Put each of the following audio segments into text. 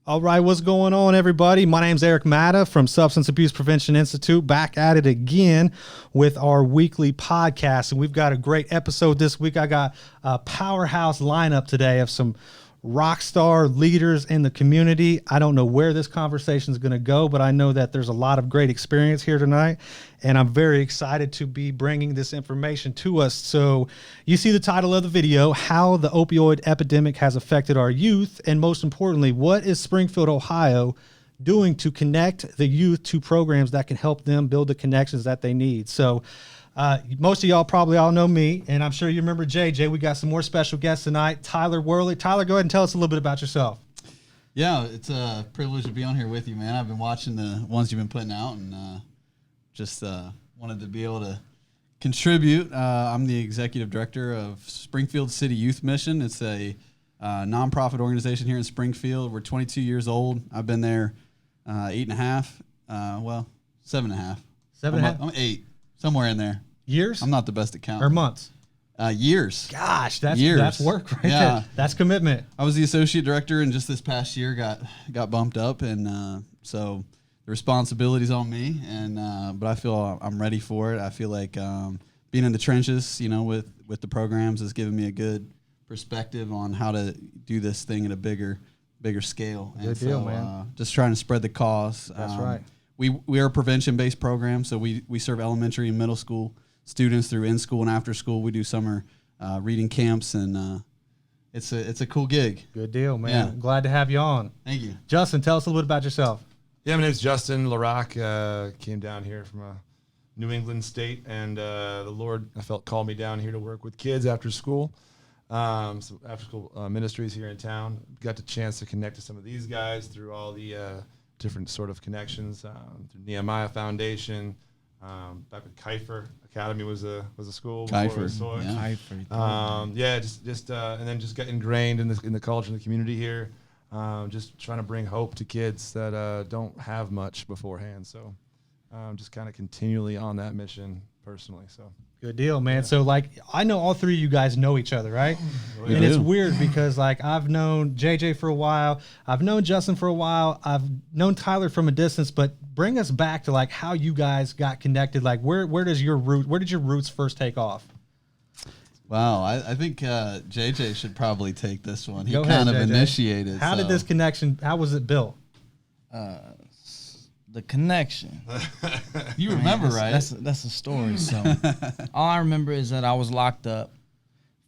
All right, what's going on, everybody? My name's Eric Matta from Substance Abuse Prevention Institute, back at it again with our weekly podcast. And we've got a great episode this week. I got a powerhouse lineup today of some rock star leaders in the community. I don't know where this conversation is going to go, but I know that there's a lot of great experience here tonight, and I'm very excited to be bringing this information to us. So you see the title of the video, How the Opioid Epidemic Has Affected Our Youth, and most importantly, what is Springfield, Ohio doing to connect the youth to programs that can help them build the connections that they need. So most of y'all probably all know me, and I'm sure you remember JJ. We got some more special guests tonight. Tyler Worley. Tyler, go ahead and tell us a little bit about yourself. Yeah, it's a privilege to be on here with you, man. I've been watching the ones you've been putting out, and just wanted to be able to contribute. I'm the executive director of Springfield City Youth Mission. It's a nonprofit organization here in Springfield. We're 22 years old. I've been there 8.5, 7.5. 7.5? I'm 8, somewhere in there. Years? I'm not the best at counting. Or months? Years. Gosh, that's work right there. That's commitment. I was the associate director, and just this past year got bumped up, and so the responsibility's on me. And but I feel I'm ready for it. I feel like being in the trenches, with the programs, has given me a good perspective on how to do this thing at a bigger scale. Good deal, man. Just trying to spread the cause. That's right. We are a prevention-based program, so we serve elementary and middle school students through in-school and after-school. We do summer reading camps, and it's a cool gig. Good deal, man. Yeah. Glad to have you on. Thank you. Justin, tell us a little bit about yourself. Yeah, my name's Justin LaRock. Came down here from a New England state, and the Lord, I felt, called me down here to work with kids after school. Some after-school ministries here in town. Got the chance to connect to some of these guys through all the different sort of connections through Nehemiah Foundation. Back with Kiefer Academy was a school. Kiefer, and then just got ingrained in the culture and the community here. Just trying to bring hope to kids that don't have much beforehand. So just kind of continually on that mission personally. So. Good deal, man. Yeah. So, I know all three of you guys know each other, right? And it's weird because, I've known JJ for a while. I've known Justin for a while. I've known Tyler from a distance. But bring us back to, how you guys got connected. Where did your roots first take off? Wow, I think JJ should probably take this one. He Go ahead, kind of JJ. Initiated. How did this connection, how was it built? The connection. You remember, right? That's a story. So all I remember is that I was locked up,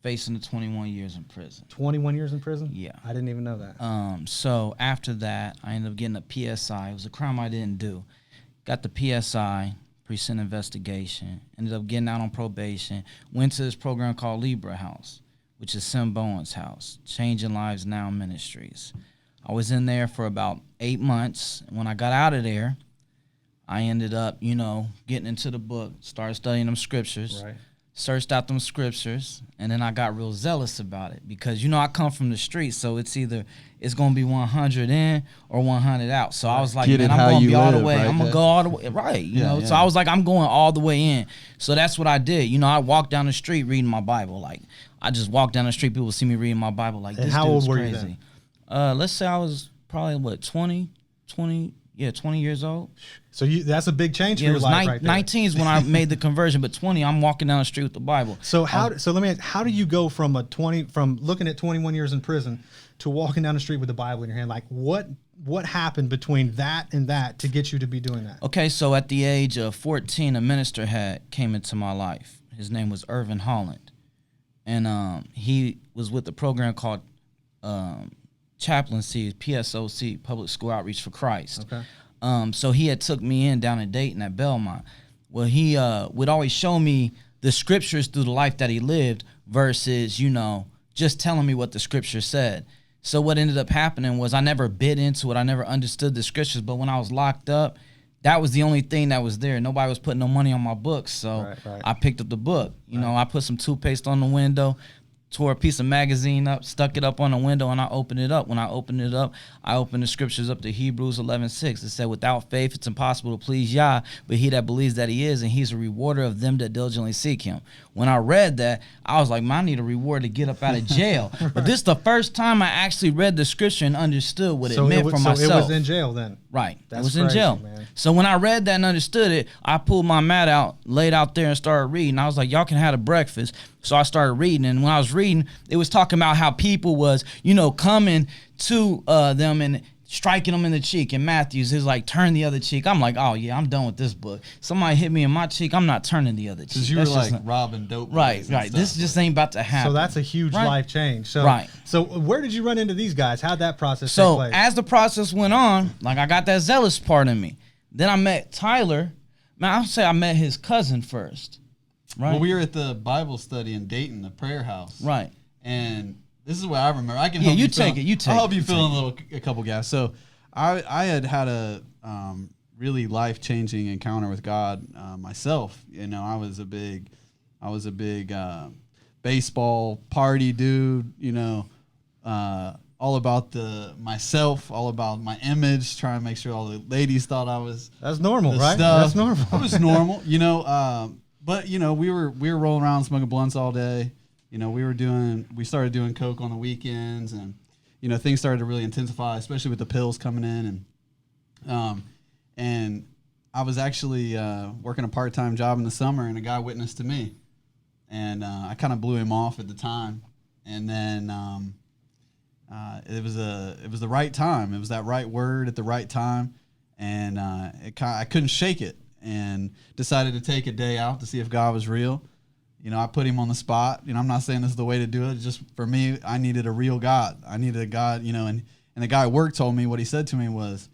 facing the 21 years in prison. 21 years in prison? Yeah. I didn't even know that. So after that, I ended up getting a PSI. It was a crime I didn't do. Got the PSI, precinct investigation. Ended up getting out on probation. Went to this program called Libra House, which is Sim Bowen's house, Changing Lives Now Ministries. I was in there for about 8 months. When I got out of there, I ended up, getting into the book, started studying them scriptures, right. Searched out them scriptures, and then I got real zealous about it because, I come from the streets, so it's going to be 100 in or 100 out. So I was like, man, I'm going to be all the way. I'm going to go all the way, right, So I was like, I'm going all the way in. So that's what I did. I walked down the street reading my Bible. I just walked down the street, people see me reading my Bible like, this dude's crazy. Let's say I was probably 20 years old. So that's a big change for your life, right there. 19 is when I made the conversion, but 20, I'm walking down the street with the Bible. So let me ask, how do you go from looking at 21 years in prison to walking down the street with the Bible in your hand? What happened between that and that to get you to be doing that? Okay, so at the age of 14, a minister came into my life. His name was Irvin Holland, and he was with a program called chaplaincy, PSOC, Public School Outreach for Christ. Okay. So he had took me in down in Dayton at Belmont. Well, he would always show me the scriptures through the life that he lived versus, just telling me what the scripture said. So what ended up happening was I never bit into it. I never understood the scriptures. But when I was locked up, that was the only thing that was there. Nobody was putting no money on my books. So right. I picked up the book. I put some toothpaste on the window, tore a piece of magazine up, stuck it up on the window, and I opened it up. When I opened it up, I opened the scriptures up to Hebrews 11:6. It said, without faith, it's impossible to please Yah, but he that believes that he is, and he's a rewarder of them that diligently seek him. When I read that, I was like, man, I need a reward to get up out of jail. But this is the first time I actually read the scripture and understood what it meant for myself. So it was in jail then? Right. That's it was in crazy, jail. Man. So when I read that and understood it, I pulled my mat out, laid out there, and started reading. I was like, y'all can have a breakfast. So I started reading. And when I was reading, it was talking about how people was, coming to them and striking them in the cheek. And Matthew's is like, turn the other cheek. I'm like, oh, yeah, I'm done with this book. Somebody hit me in my cheek, I'm not turning the other cheek. Because you were like robbing dope. Right. This just ain't about to happen. So that's a huge life change. So, right. So where did you run into these guys? How'd that process take place? So as the process went on, like I got that zealous part in me. Then I met Tyler. Man, I'll say I met his cousin first. Right. Well, we were at the Bible study in Dayton, the prayer house. Right. And this is what I remember. I can help you you take it. You take it. I'll help you fill in a couple gas. So I had a really life-changing encounter with God myself. I was a big baseball party dude, all about myself, all about my image, trying to make sure all the ladies thought I was. That's normal, right? Stuff. That's normal. It was normal, but we were rolling around smoking blunts all day. We started doing coke on the weekends, and things started to really intensify, especially with the pills coming in, and I was actually working a part-time job in the summer, and a guy witnessed to me, and I kind of blew him off at the time, and then it was the right time. It was that right word at the right time, and I couldn't shake it, and decided to take a day out to see if God was real. I put him on the spot. I'm not saying this is the way to do it. It's just for me, I needed a real God. I needed a God, and the guy at work told me, what he said to me was,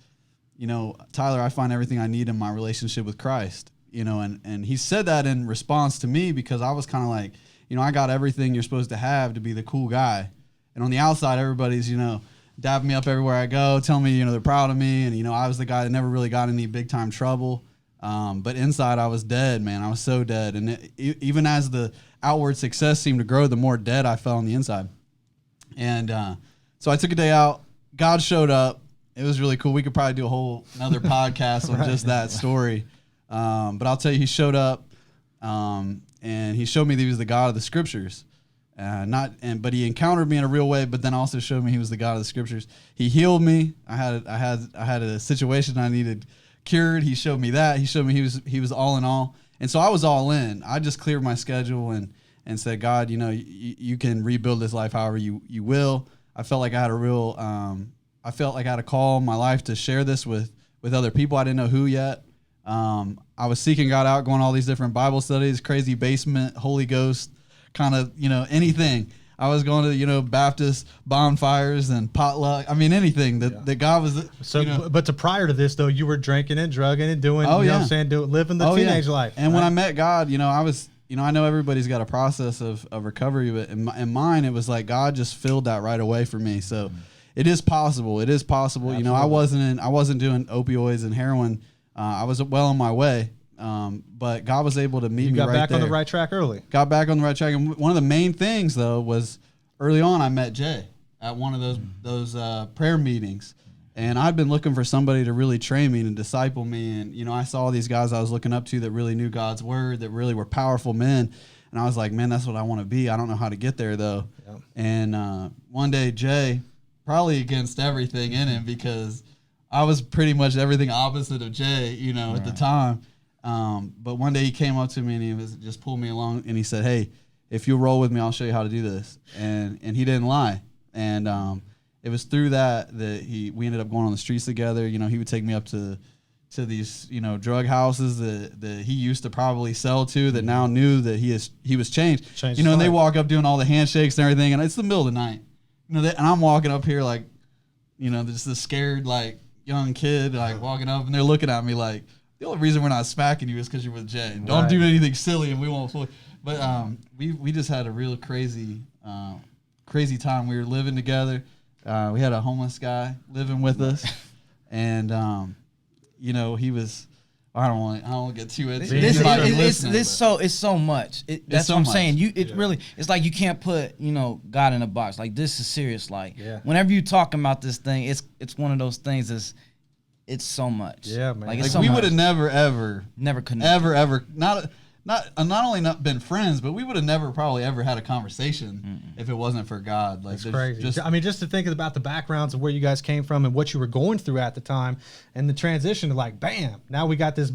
Tyler, I find everything I need in my relationship with Christ. And he said that in response to me, because I was kind of like, I got everything you're supposed to have to be the cool guy. And on the outside, everybody's, dapping me up everywhere I go, telling me, they're proud of me. And, I was the guy that never really got any big time trouble. But inside I was dead, man. I was so dead. And even as the outward success seemed to grow, the more dead I felt on the inside. And so I took a day out. God showed up. It was really cool. We could probably do another podcast on just that story. But I'll tell you, he showed up, and he showed me that he was the God of the scriptures. But he encountered me in a real way, but then also showed me he was the God of the scriptures. He healed me. I had a situation I needed cured. He showed me that. He showed me he was all in all. And so I was all in. I just cleared my schedule and said, God, you can rebuild this life however you will. I felt like I had I felt like I had a call in my life to share this with other people. I didn't know who yet. I was seeking God out, going all these different Bible studies, crazy basement, Holy Ghost, kind of, anything. I was going to, Baptist bonfires and potluck. I mean, anything that God was. But prior to this, though, you were drinking and drugging and doing, know what I'm saying, living the teenage life. And when I met God, I was, I know everybody's got a process of recovery, but in mine, it was like God just filled that right away for me. So it is possible. It is possible. Absolutely. I wasn't doing opioids and heroin. I was well on my way. But God was able to meet me right there. You got back on the right track early. Got back on the right track. And one of the main things, though, was early on I met Jay at one of those prayer meetings. And I'd been looking for somebody to really train me and disciple me. And, I saw these guys I was looking up to that really knew God's word, that really were powerful men. And I was like, man, that's what I want to be. I don't know how to get there, though. Yep. And one day, Jay, probably against everything in him, because I was pretty much everything opposite of Jay, at the time. But one day he came up to me and he just pulled me along and he said, hey, if you'll roll with me, I'll show you how to do this. And he didn't lie. And it was through that we ended up going on the streets together. He would take me up to these, drug houses that he used to probably sell to, that now knew that he was changed. And they walk up doing all the handshakes and everything, and it's the middle of the night. And I'm walking up here like, just this scared, like, young kid, like, walking up, and they're looking at me like, the only reason we're not smacking you is because you're with Jay. Don't do anything silly and we won't play. But we just had a real crazy time. We were living together. We had a homeless guy living with us. And, he was I don't want to get too into it. It's so much. That's what I'm saying. Really, it's like you can't put God in a box. Like, this is serious. Like, whenever you talking about this thing, it's one of those things that's it's so much. Yeah, man. Like we would have never connected. ever not only not been friends, but we would have never probably ever had a conversation if it wasn't for God. Like, it's crazy. Just to think about the backgrounds of where you guys came from and what you were going through at the time, and the transition to like, bam, now we got this,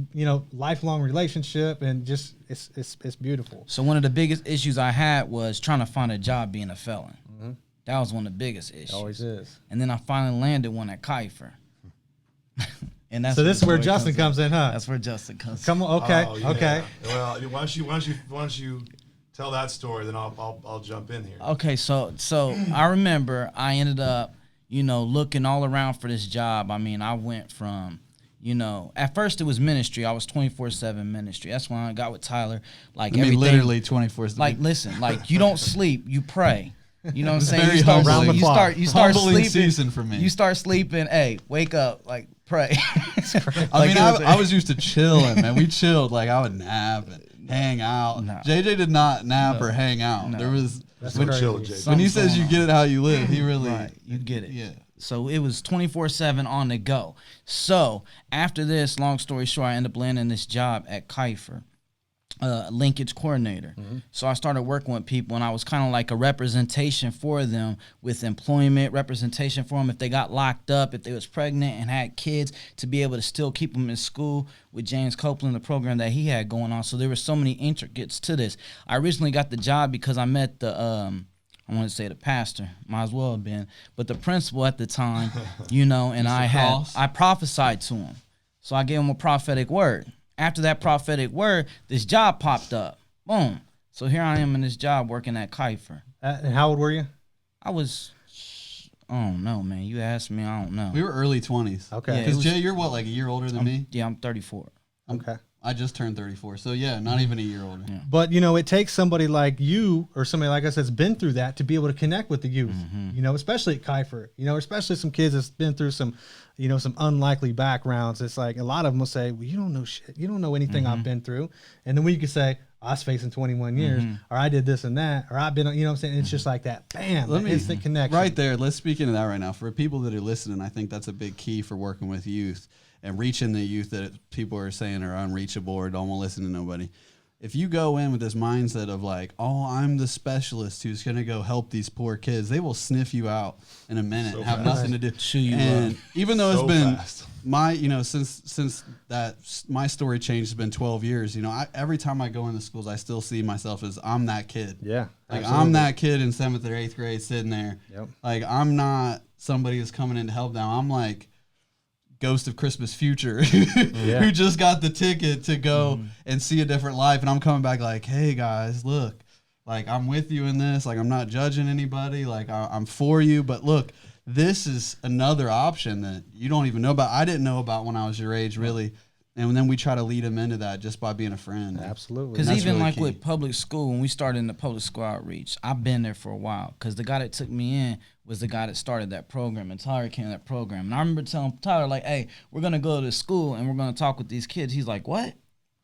lifelong relationship, and just it's beautiful. So one of the biggest issues I had was trying to find a job being a felon. Mm-hmm. That was one of the biggest issues. It always is. And then I finally landed one at Kiefer. And that's so this is where Justin comes in, huh? That's where Justin comes in. Come on, okay, okay. Well, once you tell that story, then I'll jump in here. Okay, so I remember I ended up, looking all around for this job. I mean, I went from, at first it was ministry. I was 24/7 ministry. That's when I got with Tyler. Like, everything, literally 24/7. Like, listen, like, you don't sleep, you pray. You know what I'm saying? Very humbling. You start humbling sleeping. Season for me. You start sleeping. Hey, wake up. Like, pray. I was used to chilling, man. We chilled. Like, I would nap and hang out. No. JJ did not nap or hang out. No. There was chill, JJ. when he says you get it how you live, he really you get it. Yeah. So it was 24/7 on the go. So after this, long story short, I ended up landing this job at Kiefer. Linkage coordinator. Mm-hmm. So I started working with people, and I was kind of like a representation for them with employment, representation for them if they got locked up, if they was pregnant and had kids, to be able to still keep them in school with James Copeland, the program that he had going on. So there were so many intricacies to this. I originally got the job because I met the I want to say the pastor, might as well have been, but the principal at the time, and I prophesied to him. So I gave him a prophetic word. After that prophetic word, this job popped up. Boom. So here I am in this job working at Kiefer. And how old were you? I was, I don't know, man. You asked me, I don't know. We were early 20s. Okay. Because Jay, you're what, like a year older than me? Yeah, I'm 34. Okay. I just turned 34. So, yeah, not even a year older. Yeah. But, it takes somebody like you or somebody like us that's been through that to be able to connect with the youth, especially at Kiefer, especially some kids that's been through some, some unlikely backgrounds. It's like a lot of them will say, well, you don't know shit. You don't know anything I've been through. And then we could say, I was facing 21 years, or I did this and that, or I've been, what I'm saying? It's just like that, bam, instant connection. Right there, let's speak into that right now. For people that are listening, I think that's a big key for working with youth and reaching the youth that people are saying are unreachable or don't want to listen to nobody. If you go in with this mindset of like, oh, I'm the specialist who's going to go help these poor kids, they will sniff you out in a minute and have nothing to do. Chew you and up. Even though So it's been fast. my, since that my story changed, has been 12 years, every time I go into schools, I still see myself as I'm that kid. Yeah. Like, I'm that kid in 7th or 8th grade sitting there. Yep. Like, I'm not somebody who's coming in to help them. I'm like Ghost of Christmas Future who just got the ticket to go and see a different life. And I'm coming back like, hey, guys, look, like, I'm with you in this. Like, I'm not judging anybody. Like, I'm for you. But look, this is another option that you don't even know about. I didn't know about when I was your age, really. And then we try to lead them into that just by being a friend. Absolutely. Because even really like key. with public school, when we started in the public school outreach, I've been there for a while. Because the guy that took me in was the guy that started that program, and Tyler came to that program. And I remember telling Tyler, like, hey, we're going to go to school and we're going to talk with these kids. He's like, what?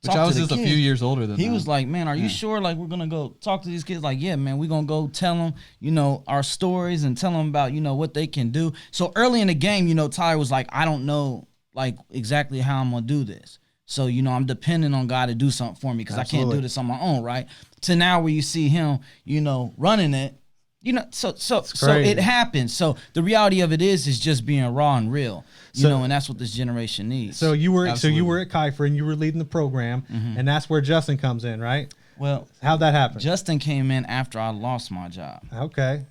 Which I was just a few years older than He that. was like, man, are you sure? Like, we're going to go talk to these kids? Like, yeah, man, we're going to go tell them, our stories and tell them about, what they can do. So early in the game, Tyler was like, I don't know, like, exactly how I'm going to do this. So, I'm depending on God to do something for me because I can't do this on my own, right? To now where you see him, running it, so it happens. So the reality of it is just being raw and real, and that's what this generation needs. So you were at Kiefer and you were leading the program, and that's where Justin comes in, right? Well, how'd that happen? Justin came in after I lost my job. Okay.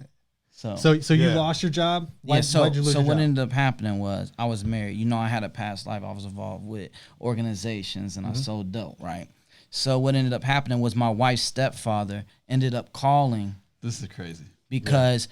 So you lost your job? Why'd you lose your job? What ended up happening was I was married. I had a past life. I was involved with organizations and I sold dope, right? So what ended up happening was my wife's stepfather ended up calling. This is crazy. Because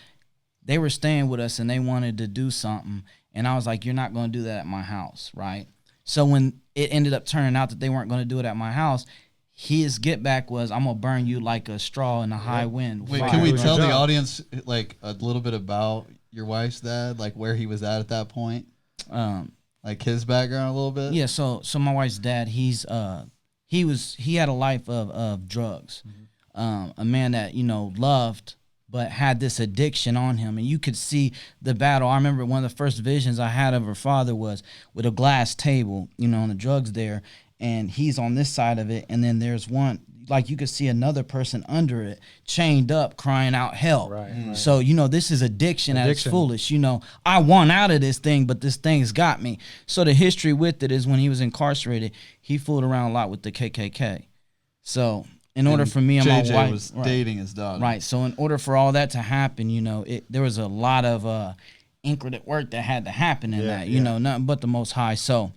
they were staying with us and they wanted to do something. And I was like, you're not going to do that at my house, right? So when it ended up turning out that they weren't going to do it at my house, his get back was, I'm going to burn you like a straw in a high wind. Wait, can we tell the audience like a little bit about your wife's dad, like where he was at that point? like his background a little bit? Yeah, so my wife's dad, he had a life of drugs. A man that, loved but had this addiction on him, and you could see the battle. I remember one of the first visions I had of her father was with a glass table, on the drugs there, and he's on this side of it, and then there's one, like you could see another person under it, chained up, crying out help. Right. So, this is addiction at its foolish. I want out of this thing, but this thing's got me. So the history with it is when he was incarcerated, he fooled around a lot with the KKK. So in order for me and my wife was dating his daughter. Right. So in order for all that to happen, there was a lot of intricate work that had to happen in that, nothing but the Most High. So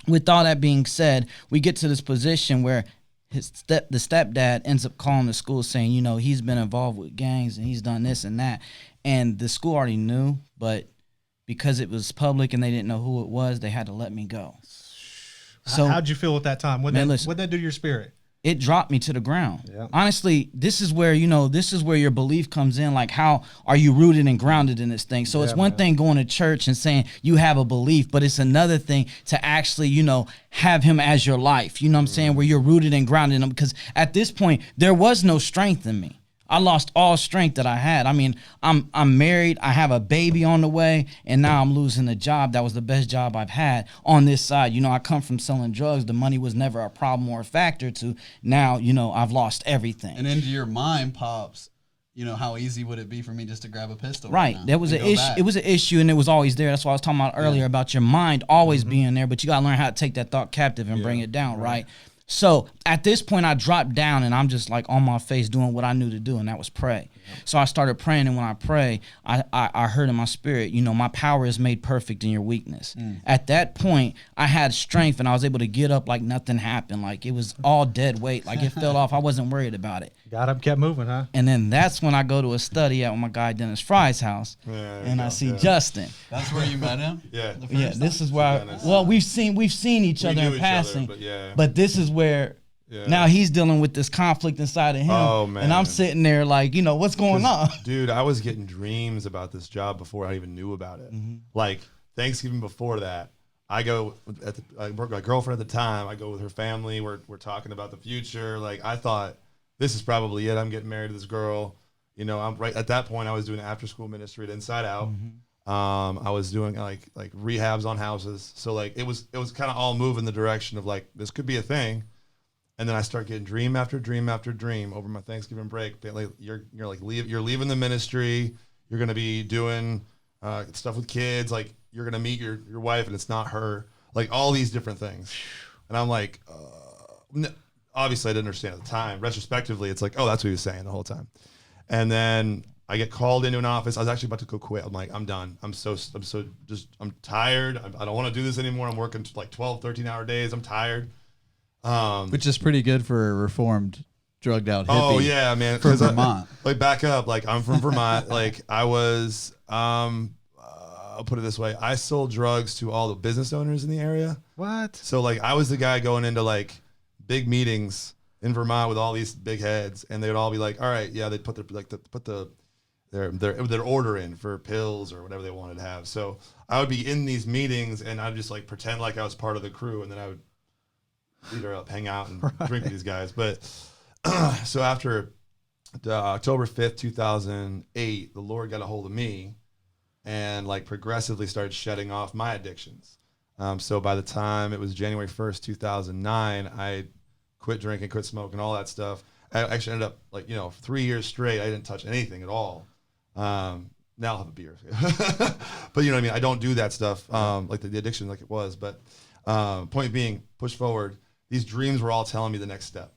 with all that being said, we get to this position where the stepdad ends up calling the school saying, he's been involved with gangs and he's done this and that. And the school already knew, but because it was public and they didn't know who it was, they had to let me go. So how'd you feel at that time? What'd that do to your spirit? It dropped me to the ground. Yeah. Honestly, this is where your belief comes in. Like, how are you rooted and grounded in this thing? So it's one thing going to church and saying you have a belief, but it's another thing to actually, have him as your life. You know what I'm saying? Where you're rooted and grounded in him. Because at this point, there was no strength in me. I lost all strength that I had. I mean, I'm married, I have a baby on the way, and now I'm losing a job that was the best job I've had on this side. I come from selling drugs. The money was never a problem or a factor to now, I've lost everything. And into your mind pops, how easy would it be for me just to grab a pistol? Right. There was an issue. It was an issue, and it was always there. That's what I was talking about earlier about your mind always being there, but you got to learn how to take that thought captive and bring it down, right? So at this point, I dropped down and I'm just like on my face doing what I knew to do, and that was pray. So I started praying, and when I pray, I heard in my spirit, my power is made perfect in your weakness. At that point, I had strength, and I was able to get up like nothing happened. Like it was all dead weight. Like it fell off. I wasn't worried about it. Got up, kept moving, huh? And then that's when I go to a study at my guy Dennis Fry's house, and I see Justin. That's where you met him? Yeah, this is where we've seen each other in passing, but this is where now he's dealing with this conflict inside of him. Oh, man. And I'm sitting there like, what's going on? Dude, I was getting dreams about this job before I even knew about it. Like Thanksgiving before that, I work with my girlfriend at the time. I go with her family. We're talking about the future. Like I thought, this is probably it. I'm getting married to this girl. I'm right at that point. I was doing after school ministry at Inside Out. I was doing like rehabs on houses. So like it was kind of all moving the direction of like this could be a thing. And then I start getting dream after dream after dream over my Thanksgiving break. Like you're leaving the ministry. You're gonna be doing stuff with kids. Like you're gonna meet your wife, and it's not her. Like all these different things. And I'm like, obviously I didn't understand at the time. Retrospectively, it's like, oh, that's what he was saying the whole time. And then I get called into an office. I was actually about to go quit. I'm like, I'm done. I'm tired. I don't want to do this anymore. I'm working like 12, 13-hour days. I'm tired. Which is pretty good for a reformed, drugged out hippie. Oh yeah, man. From Vermont. Back up. Like I'm from Vermont. Like I was, I'll put it this way. I sold drugs to all the business owners in the area. What? So like I was the guy going into like big meetings in Vermont with all these big heads, and they'd all be like, all right, yeah, they'd put their order in for pills or whatever they wanted to have. So I would be in these meetings, and I'd just like pretend like I was part of the crew, and then I would beat her up, hang out, and drink with these guys. But so after October 5th, 2008, the Lord got a hold of me and like progressively started shedding off my addictions. So by the time it was January 1st, 2009, I quit drinking, quit smoking, all that stuff. I actually ended up like, 3 years straight, I didn't touch anything at all. Now I'll have a beer. But you know what I mean? I don't do that stuff, like the addiction like it was. But point being, push forward. These dreams were all telling me the next step,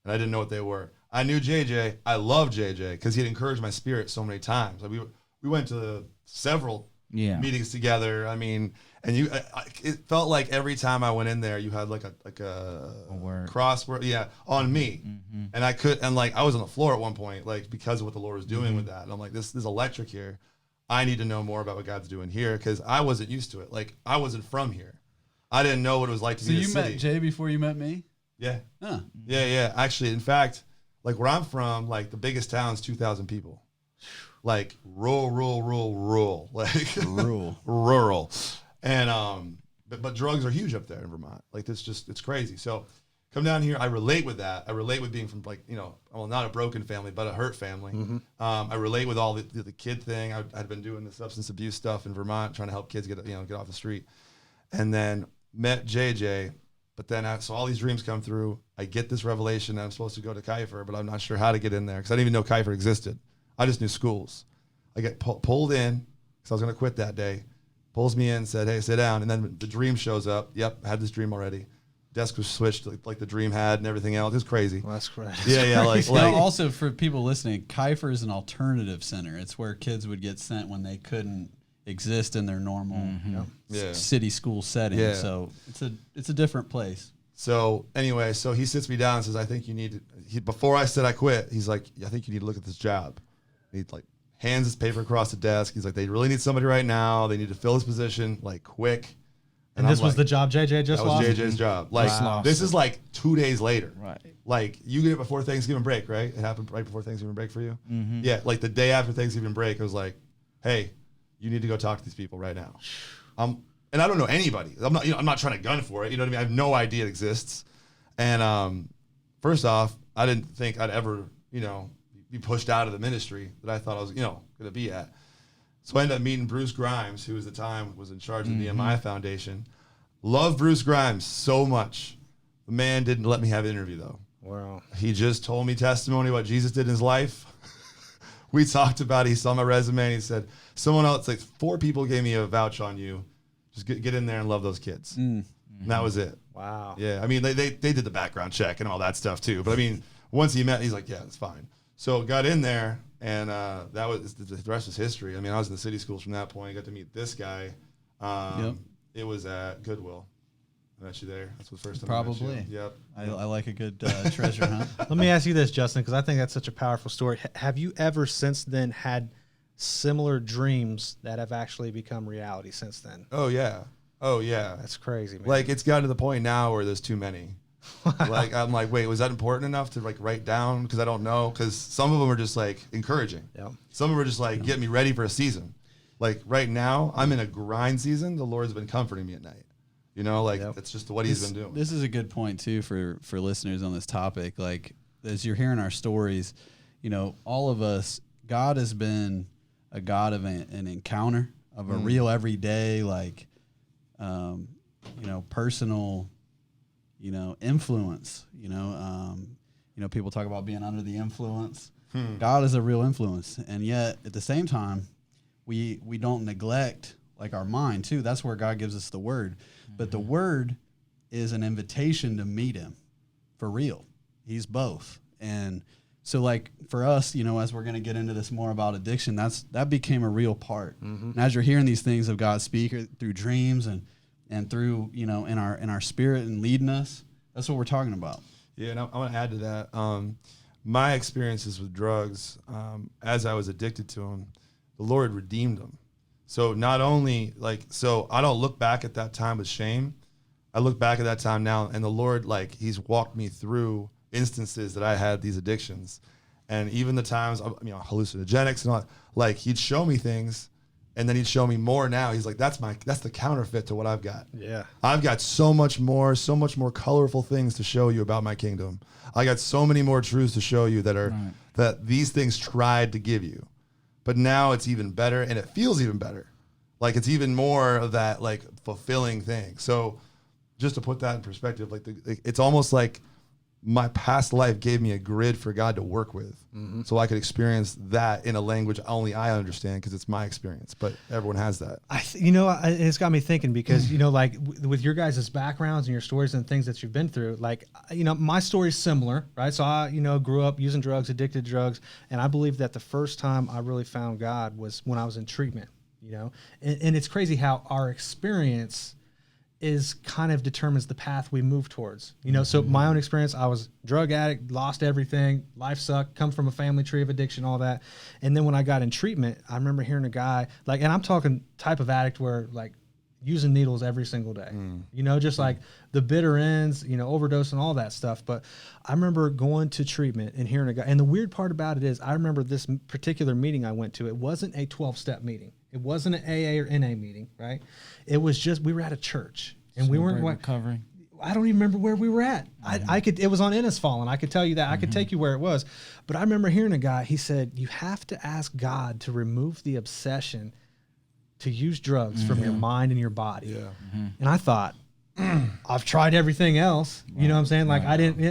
and I didn't know what they were. I knew JJ. I loved JJ because he had encouraged my spirit so many times. Like we went to several meetings together. I mean, and it felt like every time I went in there, you had like a crossword, on me, and I was on the floor at one point, like because of what the Lord was doing with that. And I'm like, this is electric here. I need to know more about what God's doing here because I wasn't used to it. Like I wasn't from here. I didn't know what it was like to be in the city. So you met Jay before you met me? Yeah. Huh. Yeah. Actually, in fact, like where I'm from, like the biggest town's 2,000 people. Like rural. Like rural. And but drugs are huge up there in Vermont. Like it's crazy. So come down here. I relate with that. I relate with being from like, well, not a broken family, but a hurt family. Mm-hmm. I relate with all the kid thing. I'd been doing the substance abuse stuff in Vermont, trying to help kids get off the street, and then met JJ. But then so all these dreams come through. I get this revelation that I'm supposed to go to Kiefer, but I'm not sure how to get in there because I didn't even know Kiefer existed. I just knew schools. I get pulled in because I was going to quit that day. Pulls me in, said, "Hey, sit down." And then the dream shows up. Yep, I had this dream already. Desk was switched like the dream had and everything else. It was crazy. Well, that's correct. Yeah. Like also for people listening, Kiefer is an alternative center. It's where kids would get sent when they couldn't exist in their normal city school setting. Yeah. So it's a different place. So anyway, so he sits me down and says, "I think you need to." Before I said I quit, he's like, "I think you need to look at this job." He like hands his paper across the desk. He's like, "They really need somebody right now. They need to fill this position like quick." And this was the job JJ just lost? That was JJ's job. Like, this is like 2 days later. Right. Like, you get it before Thanksgiving break, right? It happened right before Thanksgiving break for you? Mm-hmm. Yeah, like the day after Thanksgiving break, it was like, "Hey, you need to go talk to these people right now." And I don't know anybody. I'm not trying to gun for it. You know what I mean? I have no idea it exists. And first off, I didn't think I'd ever, be pushed out of the ministry that I thought I was, going to be at. So I ended up meeting Bruce Grimes, who at the time was in charge of the NMI Foundation. Love Bruce Grimes so much. The man didn't let me have an interview, though. Wow. He just told me testimony what Jesus did in his life. We talked about it. He saw my resume, and he said, someone else, like 4 people gave me a vouch on you. Just get in there and love those kids. And that was it. Wow. Yeah, I mean, they did the background check and all that stuff, too. But, I mean, once he met, he's like, "Yeah, it's fine." So got in there, and that was the rest is history. I mean, I was in the city schools from that point. I got to meet this guy. It was at Goodwill. I met you there. That's the first time Probably. I met you. Yep. I like a good treasure hunt. Let me ask you this, Justin, because I think that's such a powerful story. Have you ever since then had similar dreams that have actually become reality since then? Oh, yeah. That's crazy, man. Like, it's gotten to the point now where there's too many. Like, I'm like, wait, was that important enough to like write down? Because I don't know. Because some of them are just like encouraging. Yep. Some of them are just like get me ready for a season. Like right now, I'm in a grind season. The Lord's been comforting me at night. That's just what He's been doing. This is a good point too for listeners on this topic. Like as you're hearing our stories, all of us, God has been a God of an encounter, of a real everyday, like, personal, influence. People talk about being under the influence. God is a real influence, and yet at the same time, we don't neglect like our mind too. That's where God gives us the Word, but the Word is an invitation to meet Him for real. He's both, and so like for us, as we're gonna get into this more about addiction, that became a real part. And as you're hearing these things of God speak through dreams and through in our spirit and leading us, that's what we're talking about. Yeah, and I want to add to that. My experiences with drugs, as I was addicted to them, the Lord redeemed them. So not only I don't look back at that time with shame. I look back at that time now, and the Lord, He's walked me through instances that I had these addictions, and even the times, hallucinogenics and all. He'd show me things, and then He'd show me more. Now He's like, that's the counterfeit to what I've got. Yeah, I've got so much more colorful things to show you about my kingdom. I got so many more truths to show you that these things tried to give you. But now it's even better, and it feels even better. Like it's even more of that fulfilling thing. So just to put that in perspective, it's almost like my past life gave me a grid for God to work with, so I could experience that in a language only I understand because it's my experience. But everyone has that. It's got me thinking because with your guys' backgrounds and your stories and things that you've been through, my story's similar, right? So I grew up using drugs, addicted to drugs, and I believe that the first time I really found God was when I was in treatment. And it's crazy how our experience is kind of determines the path we move towards. So my own experience, I was drug addict, lost everything, life sucked, come from a family tree of addiction, all that. And then when I got in treatment, I remember hearing a guy and I'm talking type of addict where using needles every single day, just the bitter ends, overdose and all that stuff. But I remember going to treatment and hearing a guy, and the weird part about it is I remember this particular meeting I went to, it wasn't a 12-step meeting. It wasn't an AA or NA meeting, right? It was just, we were at a church, and we weren't recovering. I don't even remember where we were at. I could, it was on Innisfallen. I could tell you that. I could take you where it was. But I remember hearing a guy, he said, you have to ask God to remove the obsession to use drugs from your mind and your body. Yeah. And I thought, I've tried everything else. You know what I'm saying? Like I didn't,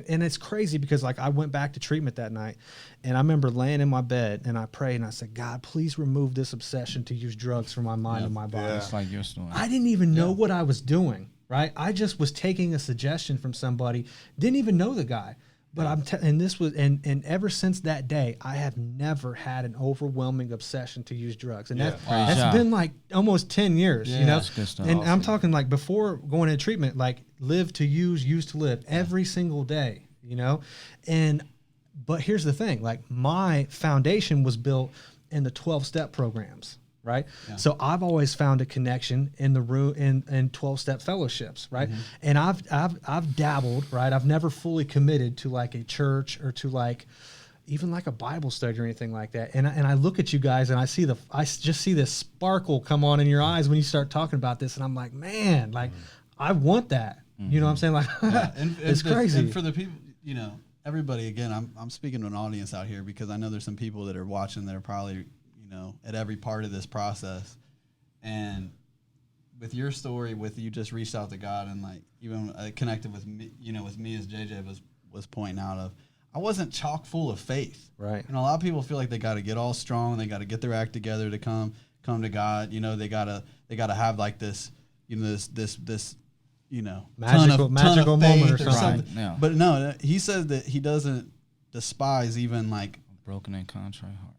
and it's crazy because like I went back to treatment that night and I remember laying in my bed and I prayed and I said, God, please remove this obsession to use drugs from my mind and my body. It's like your story. I didn't even know what I was doing. Right, I just was taking a suggestion from somebody, didn't even know the guy, but and this was and ever since that day, I have never had an overwhelming obsession to use drugs, and that's been like almost 10 years, you know. That's good stuff. And I'm talking like before going into treatment, like live to use to live every single day, you know. But here's the thing, like my foundation was built in the 12-step programs. Right. Yeah. So I've always found a connection in the room in 12-step fellowships. Right. And I've dabbled. Right. I've never fully committed to like a church or to like even like a Bible study or anything like that. And I look at you guys and I just see this sparkle come on in your eyes when you start talking about this. And I'm like, man, like I want that. You know what I'm saying? Like it's crazy. And for the people, you know, everybody, again, I'm speaking to an audience out here because I know there's some people that are watching that are probably, know, at every part of this process. And with your story, with you just reached out to God and like even connected with me, you know, with me as JJ was pointing out of, I wasn't chock full of faith. Right. You know, a lot of people feel like they got to get all strong, they got to get their act together to come to God. You know, they gotta have like this, you know, this you know, magical moment or something. Right. Yeah. But no, he says that he doesn't despise even like a broken and contrite heart.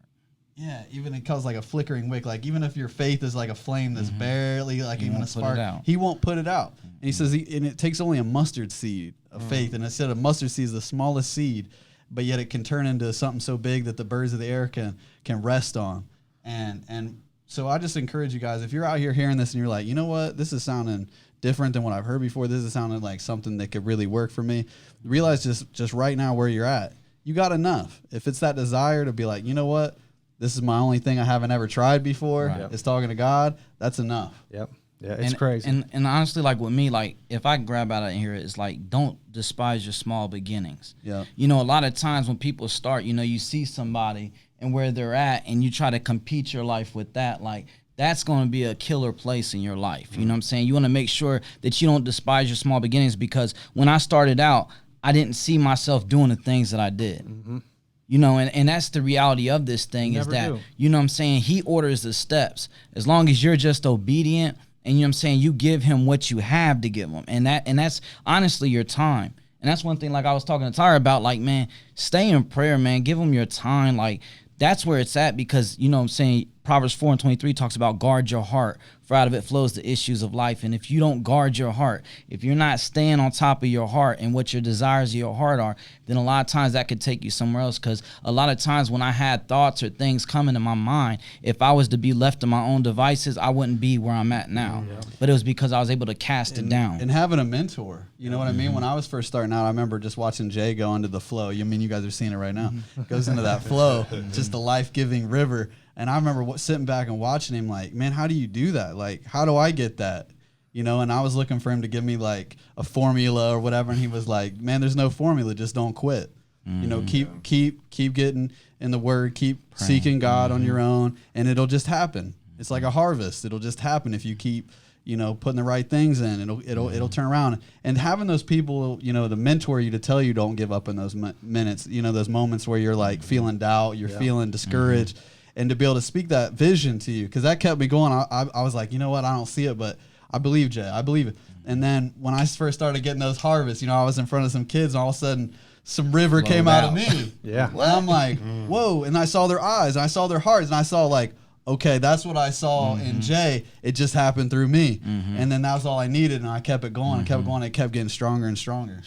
Yeah, even it calls like a flickering wick. Like even if your faith is like a flame that's barely like even a spark, he won't put it out. And he says, and it takes only a mustard seed of faith. And instead of mustard seed is the smallest seed, but yet it can turn into something so big that the birds of the air can rest on. And so I just encourage you guys, if you're out here hearing this and you're like, you know what, this is sounding different than what I've heard before. This is sounding like something that could really work for me. Realize just right now where you're at, you got enough. If it's that desire to be like, you know what, this is my only thing I haven't ever tried before. Right. Is talking to God. That's enough. Yep. Yeah, it's crazy. And honestly, like with me, like if I grab out of here, it's like don't despise your small beginnings. Yeah. You know, a lot of times when people start, you know, you see somebody and where they're at, and you try to compete your life with that, like that's going to be a killer place in your life. You know what I'm saying? You want to make sure that you don't despise your small beginnings, because when I started out, I didn't see myself doing the things that I did. You know, and that's the reality of this thing, is that, you know what I'm saying, he orders the steps. As long as you're just obedient and, you know what I'm saying, you give him what you have to give him. And that's honestly your time. And that's one thing, like I was talking to THIER about, like, man, stay in prayer, man. Give him your time. Like, that's where it's at, because, you know what I'm saying, Proverbs 4:23 talks about guard your heart, for out of it flows the issues of life. And if you don't guard your heart, if you're not staying on top of your heart and what your desires of your heart are, then a lot of times that could take you somewhere else. Because a lot of times when I had thoughts or things coming to my mind, if I was to be left to my own devices, I wouldn't be where I'm at now. But it was because I was able to cast it down. And having a mentor, you know what I mean? When I was first starting out, I remember just watching Jay go into the flow. I mean, you guys are seeing it right now. Goes into that flow, just a life-giving river. And I remember sitting back and watching him like, man, how do you do that? Like, how do I get that? You know, and I was looking for him to give me like a formula or whatever. And he was like, man, there's no formula. Just don't quit. You know, keep getting in the word, keep seeking God on your own, and it'll just happen. It's like a harvest. It'll just happen if you keep, you know, putting the right things in. It'll turn around. And having those people, you know, to mentor you, to tell you don't give up in those minutes, you know, those moments where you're like feeling doubt, you're feeling discouraged. And to be able to speak that vision to you, because that kept me going. I was like, you know what, I don't see it, but I believe, Jay. I believe it. And then when I first started getting those harvests, you know, I was in front of some kids, and all of a sudden, some river came out of me. And I'm like, whoa. And I saw their eyes, and I saw their hearts, and I saw like, okay, that's what I saw in Jay. It just happened through me. And then that was all I needed, and I kept it going and kept going. It kept getting stronger and stronger.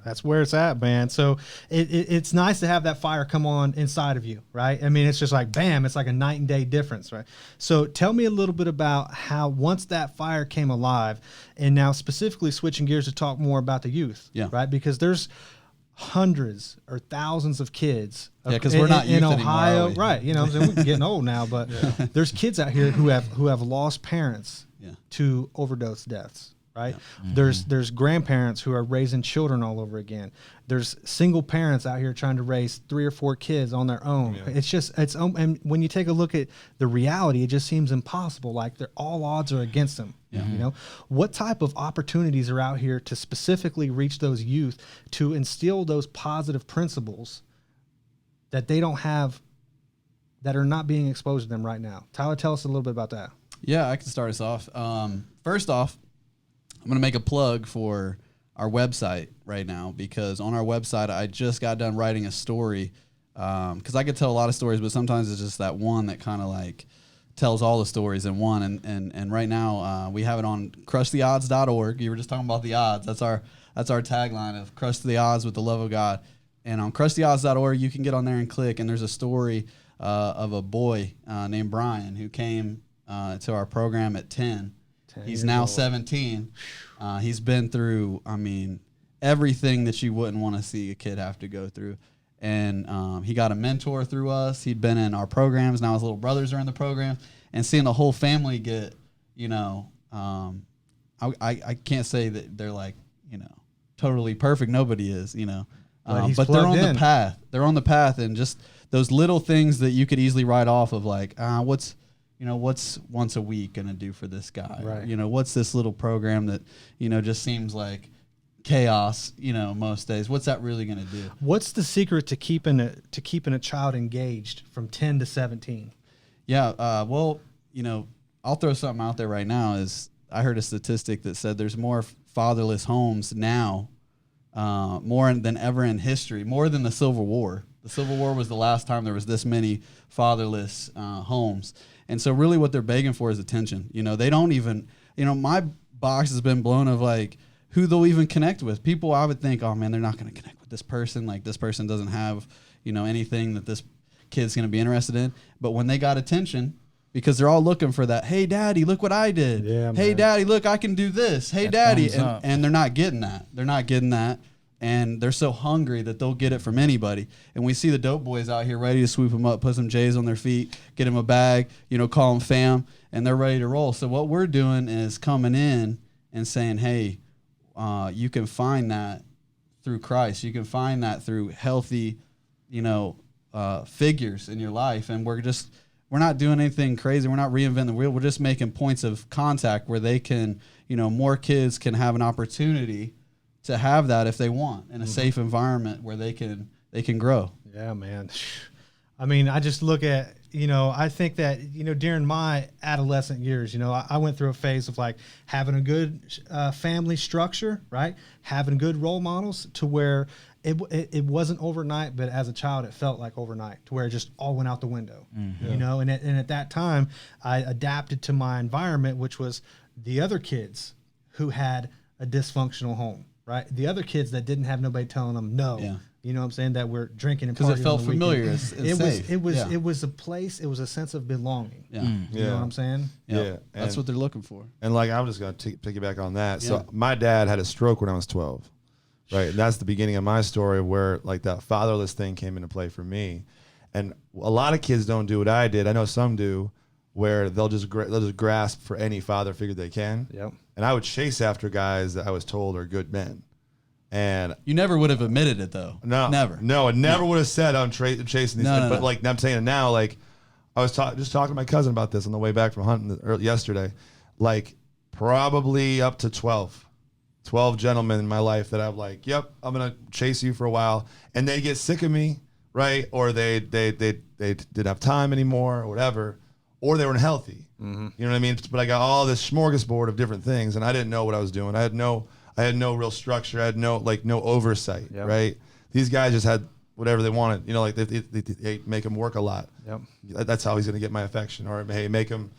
That's where it's at, man. So it's nice to have that fire come on inside of you, right? I mean, it's just like, bam, it's like a night and day difference, right? So tell me a little bit about how once that fire came alive, and now specifically switching gears to talk more about the youth, right? Because there's hundreds or thousands of kids because we're not in youth Ohio, anymore, right? You know, we're getting old now, but there's kids out here who have lost parents to overdose deaths. right? There's grandparents who are raising children all over again. There's single parents out here trying to raise 3 or 4 kids on their own. And when you take a look at the reality, it just seems impossible. Like all odds are against them. You know, what type of opportunities are out here to specifically reach those youth to instill those positive principles that they don't have, that are not being exposed to them right now? Tyler, tell us a little bit about that. Yeah, I can start us off. First off, I'm going to make a plug for our website right now, because on our website, I just got done writing a story, because I could tell a lot of stories, but sometimes it's just that one that kind of like tells all the stories in one. And right now we have it on crushtheodds.org. You were just talking about the odds. That's our tagline of crush the odds with the love of God. And on crushtheodds.org, you can get on there and click, and there's a story of a boy named Brian who came to our program at 10. He's now 17. He's been through, I mean, everything that you wouldn't want to see a kid have to go through. And he got a mentor through us. He'd been in our programs. Now his little brothers are in the program. And seeing the whole family get, you know, I can't say that they're like, you know, totally perfect. Nobody is, you know. But they're on the path. They're on the path, and just those little things that you could easily write off of, like, what's once a week going to do for this guy? Right. You know, what's this little program that, you know, just seems like chaos, you know, most days. What's that really going to do? What's the secret to keeping a child engaged from 10 to 17? Yeah, well, you know, I'll throw something out there right now. Is I heard a statistic that said there's more fatherless homes now, more than ever in history, more than the Civil War. The Civil War was the last time there was this many fatherless homes. And so really what they're begging for is attention. You know, they don't even, you know, my box has been blown of like who they'll even connect with. People I would think, oh man, they're not going to connect with this person. Like this person doesn't have, you know, anything that this kid's going to be interested in. But when they got attention, because they're all looking for that, hey daddy, look what I did. Yeah, hey daddy, look, I can do this. Hey daddy. And they're not getting that. They're not getting that. And they're so hungry that they'll get it from anybody. And we see the dope boys out here ready to swoop them up, put some J's on their feet, get them a bag, you know, call them fam, and they're ready to roll. So what we're doing is coming in and saying, hey, you can find that through Christ. You can find that through healthy, you know, figures in your life. And we're not doing anything crazy. We're not reinventing the wheel. We're just making points of contact where they can, you know, more kids can have an opportunity to have that if they want in a safe environment where they can grow. Yeah, man. I mean, I just look at, you know, I think that, you know, during my adolescent years, you know, I went through a phase of like having a good family structure, right? Having good role models to where it wasn't overnight, but as a child, it felt like overnight to where it just all went out the window, you know? And at that time I adapted to my environment, which was the other kids who had a dysfunctional home. Right, the other kids that didn't have nobody telling them no, you know what I'm saying, that we're drinking and partying because it felt familiar. It was a place. It was a sense of belonging. You know what I'm saying? Yeah, that's what they're looking for. And like I'm just gonna piggyback on that. So my dad had a stroke when I was 12, right? And that's the beginning of my story of where like that fatherless thing came into play for me. And a lot of kids don't do what I did. I know some do, where they'll just grasp for any father figure they can. Yep. And I would chase after guys that I was told are good men. And you never would have admitted it though. No, never. No, I never would have said I'm chasing these. No, but like I'm saying it now. Like I was just talking to my cousin about this on the way back from hunting yesterday. Like probably up to 12 gentlemen in my life that I'm like, yep, I'm gonna chase you for a while, and they get sick of me, right? Or they didn't have time anymore, or whatever. Or they weren't healthy. You know what I mean? But I got all this smorgasbord of different things, and I didn't know what I was doing. I had no real structure. I had no oversight, right? These guys just had whatever they wanted. You know, like they make him work a lot. Yep. That's how he's going to get my affection. Or hey, make him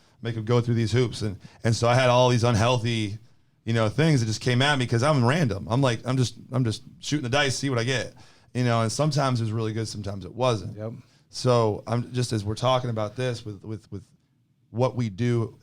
go through these hoops. And so I had all these unhealthy, you know, things that just came at me because I'm random. I'm just shooting the dice, see what I get. You know, and sometimes it was really good, sometimes it wasn't. Yep. So I'm just, as we're talking about this with what we do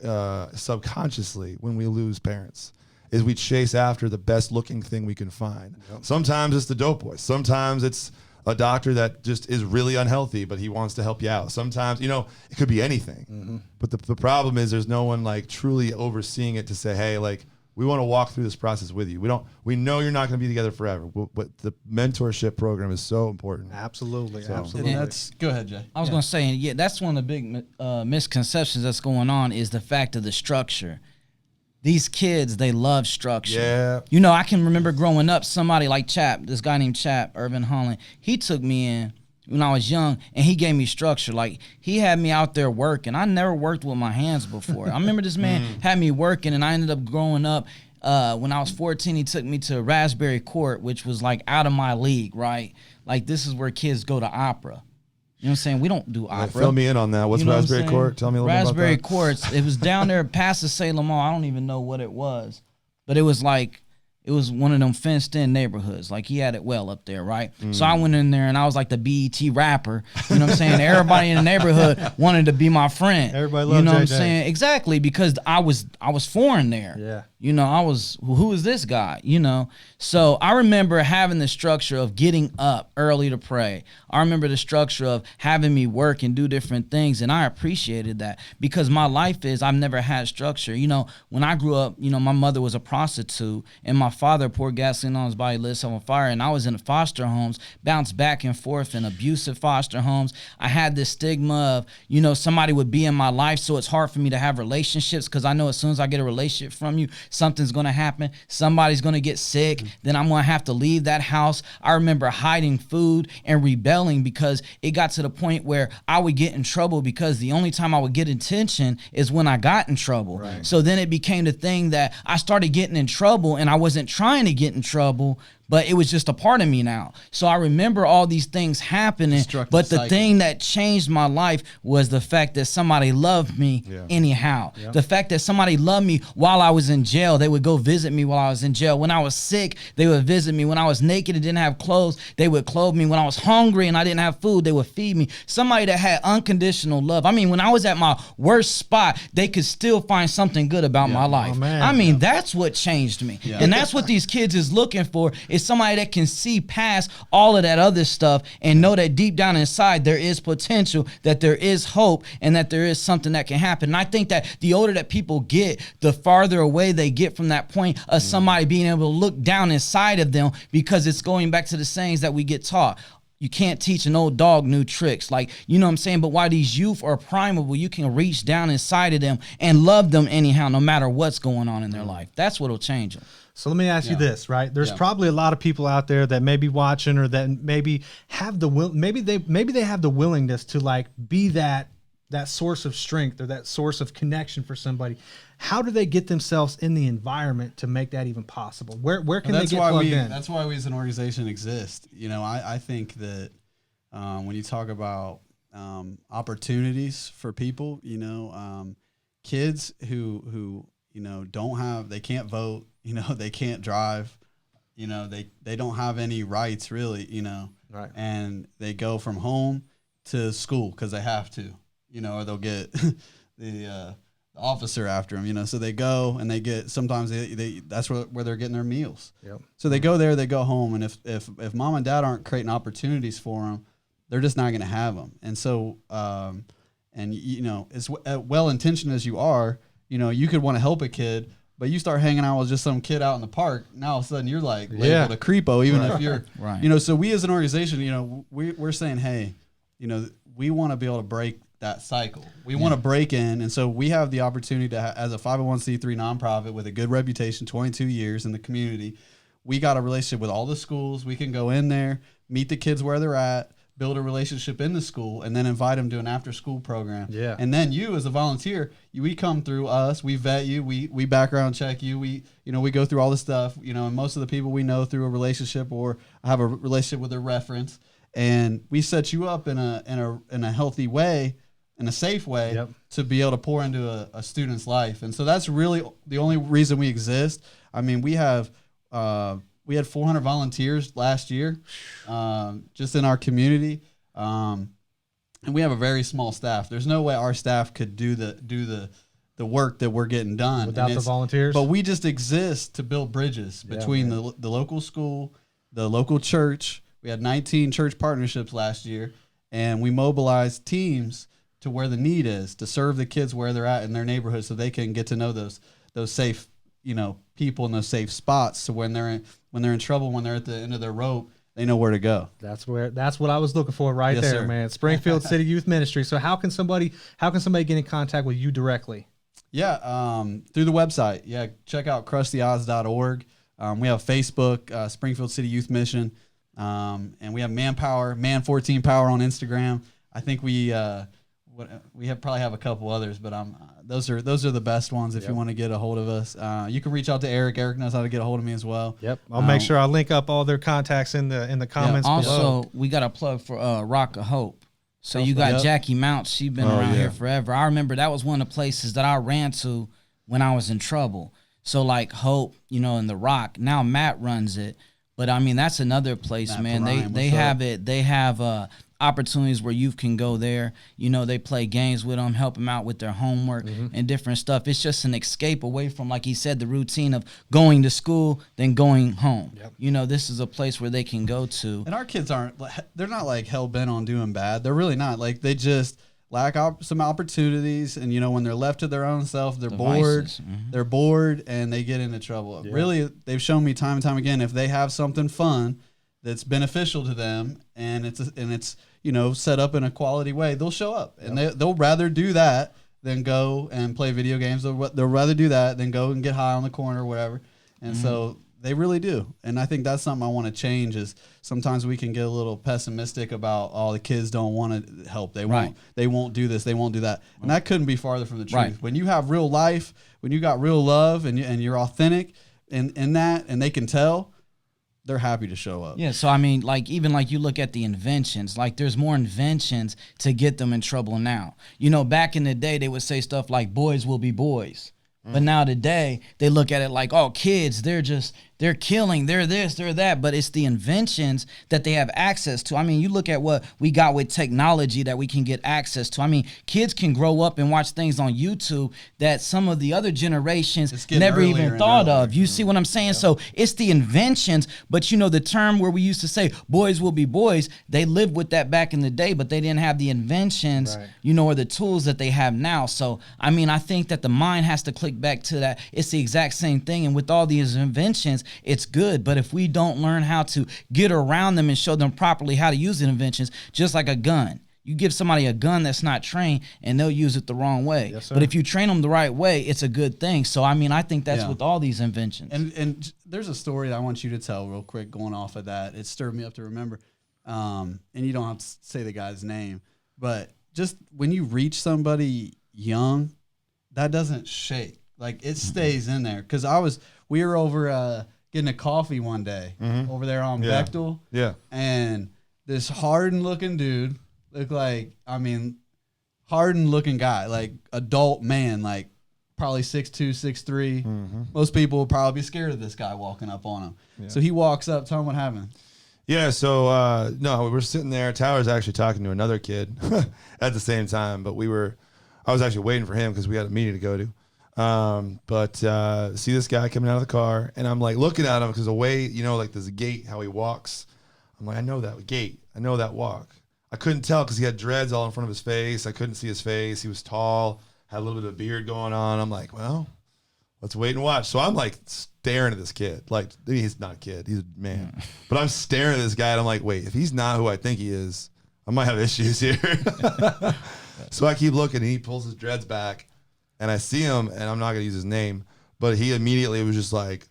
subconsciously when we lose parents, is we chase after the best looking thing we can find. Yep. Sometimes it's the dope boy. Sometimes it's a doctor that just is really unhealthy, but he wants to help you out. Sometimes, you know, it could be anything. But the problem is there's no one like truly overseeing it to say, hey, like we want to walk through this process with you. We know you're not going to be together forever, but the mentorship program is so important. Absolutely. Go ahead, Jay. I was going to say, that's one of the big misconceptions that's going on is the fact of the structure. These kids, they love structure. Yeah. You know, I can remember growing up, somebody like this guy named Irvin Holland, he took me in when I was young, and he gave me structure. Like, he had me out there working. I never worked with my hands before. I remember this man had me working, and I ended up growing up. When I was 14, he took me to Raspberry Court, which was like out of my league, right? Like, this is where kids go to opera. You know what I'm saying? We don't do opera. Fill me in on that. What's Raspberry Court? Tell me a little bit about that. Raspberry Courts. It was down there past the Salem Mall. I don't even know what it was, but it was like, it was one of them fenced-in neighborhoods. Like, he had it well up there, right? So I went in there, and I was like the BET rapper. You know what I'm saying? Everybody in the neighborhood wanted to be my friend. Everybody loved You know what I'm JJ. saying? Exactly, because I was foreign there. Yeah. You know, I was, who is this guy? You know? So I remember having the structure of getting up early to pray. I remember the structure of having me work and do different things, and I appreciated that because my life I've never had structure. You know, when I grew up, you know, my mother was a prostitute, and my father poured gasoline on his body, lit himself on fire, and I was in foster homes, bounced back and forth in abusive foster homes. I had this stigma of, you know, somebody would be in my life, so it's hard for me to have relationships because I know as soon as I get a relationship from you, something's going to happen. Somebody's going to get sick. Then I'm going to have to leave that house. I remember hiding food and rebelling because it got to the point where I would get in trouble because the only time I would get attention is when I got in trouble. Right. So then it became the thing that I started getting in trouble, and I wasn't trying to get in trouble, but it was just a part of me now. So I remember all these things happening, but the thing that changed my life was the fact that somebody loved me anyhow. Yeah. The fact that somebody loved me while I was in jail. They would go visit me while I was in jail. When I was sick, they would visit me. When I was naked and didn't have clothes, they would clothe me. When I was hungry and I didn't have food, they would feed me. Somebody that had unconditional love. I mean, when I was at my worst spot, they could still find something good about my life. Oh, man. I mean, that's what changed me. Yeah. And that's what these kids is looking for, is somebody that can see past all of that other stuff and know that deep down inside there is potential, that there is hope, and that there is something that can happen. And I think that the older that people get, the farther away they get from that point of somebody being able to look down inside of them, because it's going back to the sayings that we get taught. You can't teach an old dog new tricks. Like, you know what I'm saying? But while these youth are primeable, you can reach down inside of them and love them anyhow, no matter what's going on in their life. That's what'll change them. So let me ask you this, right? There's probably a lot of people out there that may be watching, or that maybe have the will, maybe they have the willingness to like be that source of strength or that source of connection for somebody. How do they get themselves in the environment to make that even possible? Where can they get plugged in? That's why we as an organization exist. You know, I think that when you talk about opportunities for people, you know, kids who you know they can't vote, you know, they can't drive, you know, they don't have any rights really, you know, right? And they go from home to school because they have to, you know, or they'll get the officer after them, you know. So they go and they get, sometimes they that's where they're getting their meals. Yep. So they go there, they go home, and if mom and dad aren't creating opportunities for them, they're just not going to have them. And so, and you know, as well intentioned as you are, you know, you could want to help a kid, but you start hanging out with just some kid out in the park. Now all of a sudden you're like labeled a creepo, even if you're right. You know. So we as an organization, you know, we're saying, hey, you know, we want to be able to break that cycle. We want to break in, and so we have the opportunity to, as a 501c3 nonprofit with a good reputation, 22 years in the community, we got a relationship with all the schools. We can go in there, meet the kids where they're at, build a relationship in the school, and then invite them to an after-school program. Yeah. And then you, as a volunteer, we come through us, we vet you, we background check you, we go through all the stuff, you know, and most of the people we know through a relationship or have a relationship with a reference, and we set you up in a healthy way, in a safe way, to be able to pour into a student's life. And so that's really the only reason we exist. I mean, we had 400 volunteers last year, just in our community, and we have a very small staff. There's no way our staff could do the work that we're getting done without the volunteers. But we just exist to build bridges between the local school, the local church. We had 19 church partnerships last year, and we mobilized teams to where the need is to serve the kids where they're at in their neighborhood, so they can get to know those safe, people in those safe spots. So when they're in trouble, when they're at the end of their rope, they know where to go. That's what I was looking for right Yes, there, sir. man. Springfield City Youth Ministry. So how can somebody get in contact with you directly? Yeah, through the website. Yeah, check out crushtheodds.org. We have Facebook, Springfield City Youth Mission, and we have Man14 Power on Instagram. I think we probably have a couple others, but those are the best ones if you want to get a hold of us. You can reach out to Eric. Eric knows how to get a hold of me as well. Yep, I'll make sure I link up all their contacts in the comments below. Also, we got a plug for Rock of Hope. So you got Jackie Mounts. She's been around here forever. I remember that was one of the places that I ran to when I was in trouble. So like Hope, and the Rock. Now Matt runs it, but I mean that's another place, Matt man. Perrine, they have it. They have opportunities where youth can go there. They play games with them, help them out with their homework and different stuff. It's just an escape away from, like he said, the routine of going to school, then going home. Yep. This is a place where they can go to. And our kids they're not like hell bent on doing bad. They're really not. Like they just lack some opportunities. And, when they're left to their own self, they're bored. They're bored and they get into trouble. Yeah. Really, they've shown me time and time again, if they have something fun that's beneficial to them and it's set up in a quality way, they'll show up. And they'll rather do that than go and play video games. They'll rather do that than go and get high on the corner or whatever. And so they really do. And I think that's something I want to change. Is sometimes we can get a little pessimistic about, the kids don't want to help. They won't do this. They won't do that. And that couldn't be farther from the truth. Right. When you have real life, when you got real love and you're authentic in that, and they can tell, they're happy to show up. Yeah, so I mean, even you look at the inventions, there's more inventions to get them in trouble now. Back in the day, they would say stuff like boys will be boys. But now today, they look at it like, kids, they're killing, they're this, they're that. But it's the inventions that they have access to. I mean, you look at what we got with technology that we can get access to. I mean, kids can grow up and watch things on YouTube that some of the other generations never even thought of. You see what I'm saying? Yeah. So it's the inventions. But, the term where we used to say boys will be boys, they lived with that back in the day, but they didn't have the inventions, or the tools that they have now. So, I mean, I think that the mind has to click back to that. It's the exact same thing. And with all these inventions, it's good. But if we don't learn how to get around them and show them properly how to use the inventions, just like a gun. You give somebody a gun that's not trained and they'll use it the wrong way. Yes, but if you train them the right way, it's a good thing. So, I mean, I think that's with all these inventions. And there's a story that I want you to tell real quick going off of that. It stirred me up to remember. And you don't have to say the guy's name. But just when you reach somebody young, that doesn't shake. Like, it stays in there. Because we were over getting a coffee one day over there on Bechtel. Yeah. And this hardened-looking dude looked like, hardened-looking guy, like adult man, like probably 6'2", 6'3". Most people would probably be scared of this guy walking up on him. Yeah. So he walks up. Tell him what happened. Yeah, so, no, we're sitting there. Tyler's actually talking to another kid at the same time, but I was actually waiting for him because we had a meeting to go to. But see this guy coming out of the car, and I'm like looking at him because the way, there's a gait, how he walks. I'm like, I know that gait. I know that walk. I couldn't tell because he had dreads all in front of his face. I couldn't see his face. He was tall, had a little bit of beard going on. I'm like, well, let's wait and watch. So I'm like staring at this kid. Like, he's not a kid. He's a man. But I'm staring at this guy, and I'm like, wait, if he's not who I think he is, I might have issues here. So I keep looking, and he pulls his dreads back. And I see him, and I'm not going to use his name, but he immediately was just like,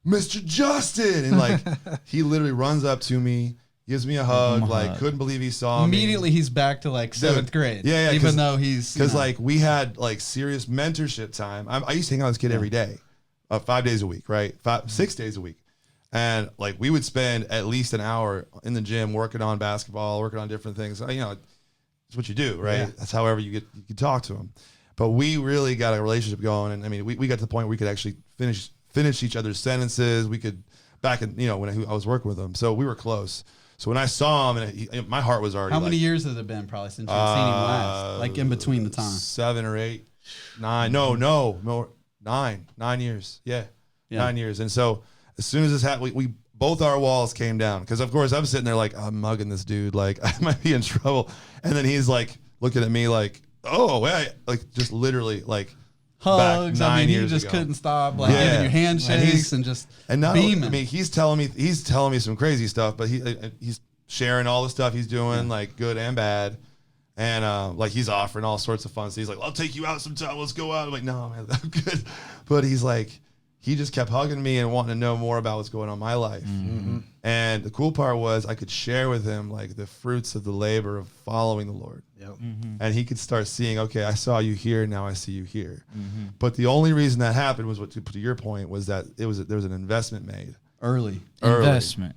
Mr. Justin. And he literally runs up to me, gives me a hug, couldn't believe he saw me. Immediately he's back to 7th grade. Yeah. Even though he's. Because we had serious mentorship time. I used to hang out with this kid every day, 5 days a week, right? 6 days a week. And we would spend at least an hour in the gym working on basketball, working on different things. It's what you do, right? Yeah. That's however you can talk to him. But we really got a relationship going, and we got to the point where we could actually finish each other's sentences. We could when I was working with him, so we were close. So when I saw him, and my heart was already. How many years has it been probably since you've seen him last? In between the time, 7 or 8, 9. No, more 9 years. Yeah, 9 years. And so as soon as this happened, we both our walls came down because of course I'm sitting there I'm mugging this dude, I might be in trouble, and then he's looking at me oh, wait, just literally hugs. back 9 I mean, he years just ago. couldn't stop like giving you handshakes and just beaming. I mean, he's telling me some crazy stuff, but he's sharing all the stuff he's doing, like good and bad. And like he's offering all sorts of fun. So he's like, I'll take you out sometime. Let's go out. I'm like, no, man, I'm good. But he's like, he just kept hugging me and wanting to know more about what's going on in my life. Mm-hmm. And the cool part was I could share with him like the fruits of the labor of following the Lord. Yep. Mm-hmm. And he could start seeing, okay, I saw you here, now I see you here. Mm-hmm. But the only reason that happened was, what to your point, was that there was an investment made early. Investment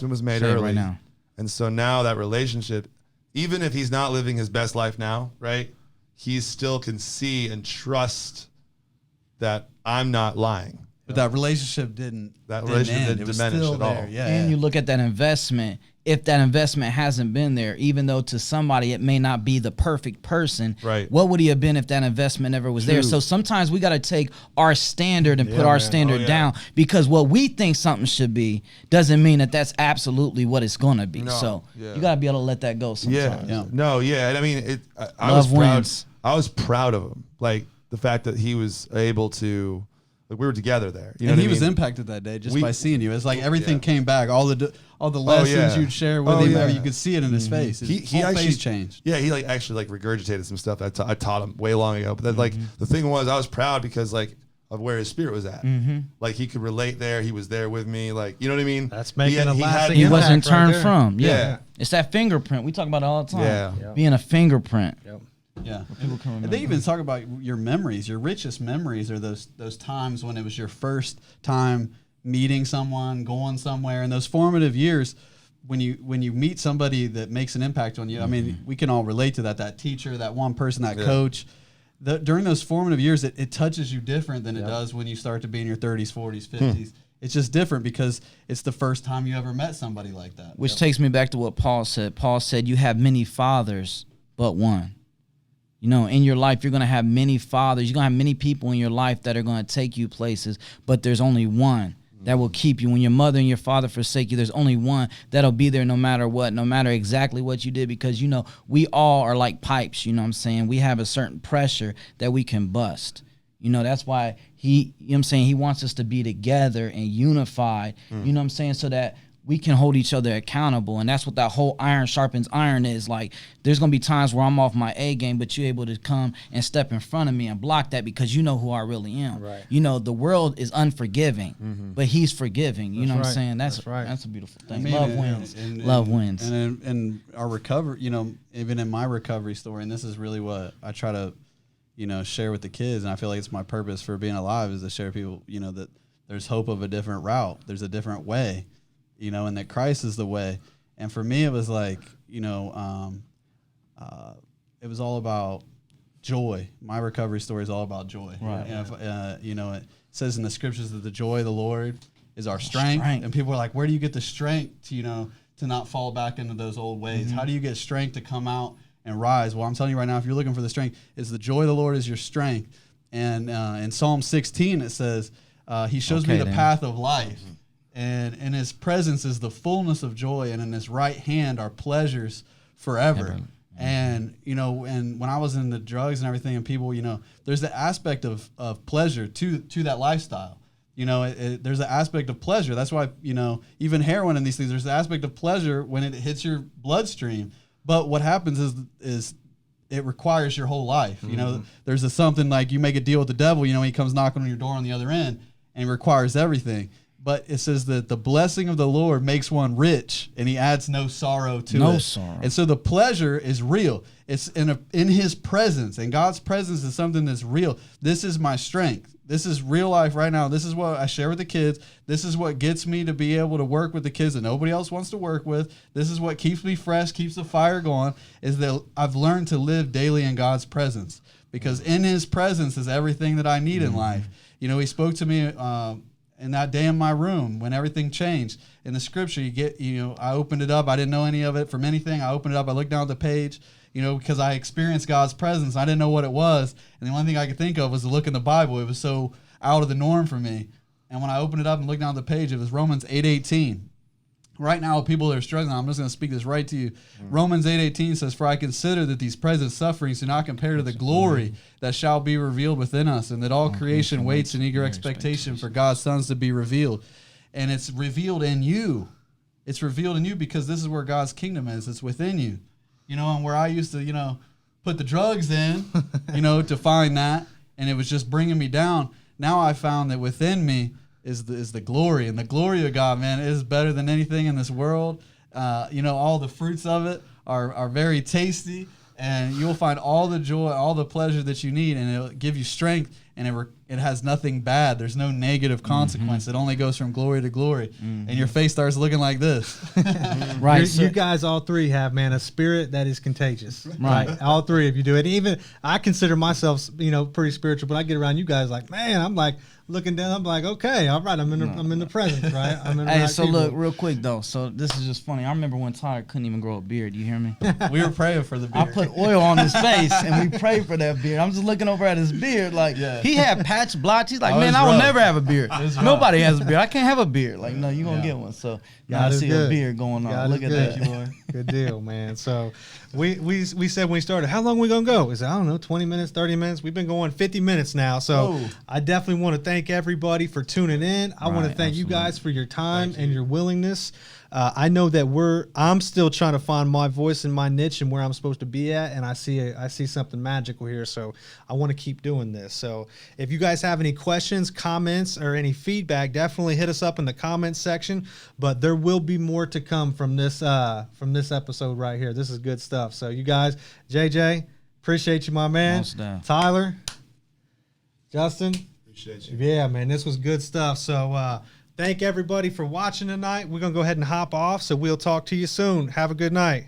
was made early. Right now. And so now that relationship, even if he's not living his best life now, right, he still can see and trust that I'm not lying. But that relationship didn't diminish at all. Yeah, and you look at that investment. If that investment hasn't been there, even though to somebody it may not be the perfect person, right? What would he have been if that investment never was there? So sometimes we got to take our standard and put our standard down, because what we think something should be doesn't mean that that's absolutely what it's going to be. You got to be able to let that go sometimes. And I mean, I was proud of him, like the fact that he was able to. Like we were together there, and he was impacted that day just by seeing you. It's like everything came back, all the lessons you'd share with him. You could see it in his face. He actually face changed. Yeah, he actually regurgitated some stuff that I taught him way long ago. But then like the thing was, I was proud because like of where his spirit was at. Like he could relate there. He was there with me. Like, you know what I mean? That's making a lasting impact. He wasn't turned right from. Yeah. It's that fingerprint. We talk about it all the time. Being a fingerprint. Yeah, and they even talk about your memories. Your richest memories are those times when it was your first time meeting someone, going somewhere, and those formative years when you meet somebody that makes an impact on you. I mean, we can all relate to that. That teacher, that one person, that coach. During those formative years, it touches you different than it does when you start to be in your 30s, 40s, 50s. It's just different because it's the first time you ever met somebody like that. Which takes me back to what Paul said. Paul said, you have many fathers, but one. You know, in your life, you're going to have many fathers. You're going to have many people in your life that are going to take you places, but there's only one that will keep you. When your mother and your father forsake you, there's only one that'll be there no matter what, no matter exactly what you did, because, you know, we all are like pipes, you know what I'm saying? We have a certain pressure that we can bust. You know, that's why he wants us to be together and unified, you know what I'm saying, so that we can hold each other accountable. And that's what that whole iron sharpens iron is. Like, there's going to be times where I'm off my A game, but you're able to come and step in front of me and block that because you know who I really am. Right. You know, the world is unforgiving, but he's forgiving. You know what I'm saying? That's a beautiful thing. Love wins. Love wins. And in our recovery, you know, even in my recovery story, and this is really what I try to, you know, share with the kids, and I feel like it's my purpose for being alive, is to share people, you know, that there's hope of a different route. There's a different way. You know, and that Christ is the way. And for me, it was like, you know, it was all about joy. My recovery story is all about joy. Right. And you know, it says in the scriptures that the joy of the Lord is our strength. And people are like, where do you get the strength to, you know, to not fall back into those old ways? How do you get strength to come out and rise? Well, I'm telling you right now, if you're looking for the strength, it's the joy of the Lord is your strength. And in Psalm 16, it says, he shows me the path of life. And in his presence is the fullness of joy, and in his right hand are pleasures forever. And, you know, and when I was in the drugs and everything, and people, you know, there's the aspect of pleasure to that lifestyle. You know, there's an aspect of pleasure. That's why, you know, even heroin and these things, there's the aspect of pleasure when it hits your bloodstream. But what happens is it requires your whole life. You know, there's something like you make a deal with the devil, you know, he comes knocking on your door on the other end, and it requires everything. But it says that the blessing of the Lord makes one rich, and he adds no sorrow to it. No sorrow. And so the pleasure is real. It's in his presence, and God's presence is something that's real. This is my strength. This is real life right now. This is what I share with the kids. This is what gets me to be able to work with the kids that nobody else wants to work with. This is what keeps me fresh, keeps the fire going, is that I've learned to live daily in God's presence, because in his presence is everything that I need in life. You know, he spoke to me in that day in my room when everything changed. In the scripture, I opened it up. I didn't know any of it from anything. I opened it up. I looked down at the page, you know, because I experienced God's presence. I didn't know what it was. And the only thing I could think of was to look in the Bible. It was so out of the norm for me. And when I opened it up and looked down at the page, it was Romans 8:18. right now, people that are struggling, I'm just going to speak this right to you. Romans 8:18 says, "For I consider that these present sufferings do not compare to the glory that shall be revealed within us, and that all creation waits in eager expectation for God's sons to be revealed." And it's revealed in you. It's revealed in you because this is where God's kingdom is. It's within you. You know, and where I used to, you know, put the drugs in, you know, to find that, and it was just bringing me down. Now I found that within me is the glory, and the glory of God, man, is better than anything in this world. You know, all the fruits of it are very tasty, and you'll find all the joy, all the pleasure that you need, and it'll give you strength, and it has nothing bad. There's no negative consequence. It only goes from glory to glory, and your face starts looking like this. Right. You guys, all three have, man, a spirit that is contagious. Right. All three of you do it. Even I consider myself, you know, pretty spiritual, but I get around you guys like, man, I'm like looking down. I'm like, okay, all right, I'm in the presence, right? I'm in the Hey, right so people. look, real quick though. So this is just funny. I remember when Tyler couldn't even grow a beard. You hear me? We were praying for the beard. I put oil on his face and we prayed for that beard. I'm just looking over at his beard like he had patch blotch. He's like, man, I will never have a beard. Nobody has a beard. I can't have a beard. Like, no, you're gonna get one. So now I see a beard going on. Look at that. Good deal, man. So we said when we started, how long are we gonna go? We said, I don't know, 20 minutes, 30 minutes. We've been going 50 minutes now. So I definitely want to thank everybody for tuning in. I want to thank you guys for your time and your willingness. I know that I'm still trying to find my voice and my niche and where I'm supposed to be at, and I see something magical here, so I want to keep doing this. So if you guys have any questions, comments, or any feedback, definitely hit us up in the comments section. But there will be more to come from this episode right here. This is good stuff. So you guys, JJ, appreciate you, my man. Tyler, Justin, appreciate you. Yeah, man, this was good stuff. So thank everybody for watching tonight. We're going to go ahead and hop off, so we'll talk to you soon. Have a good night.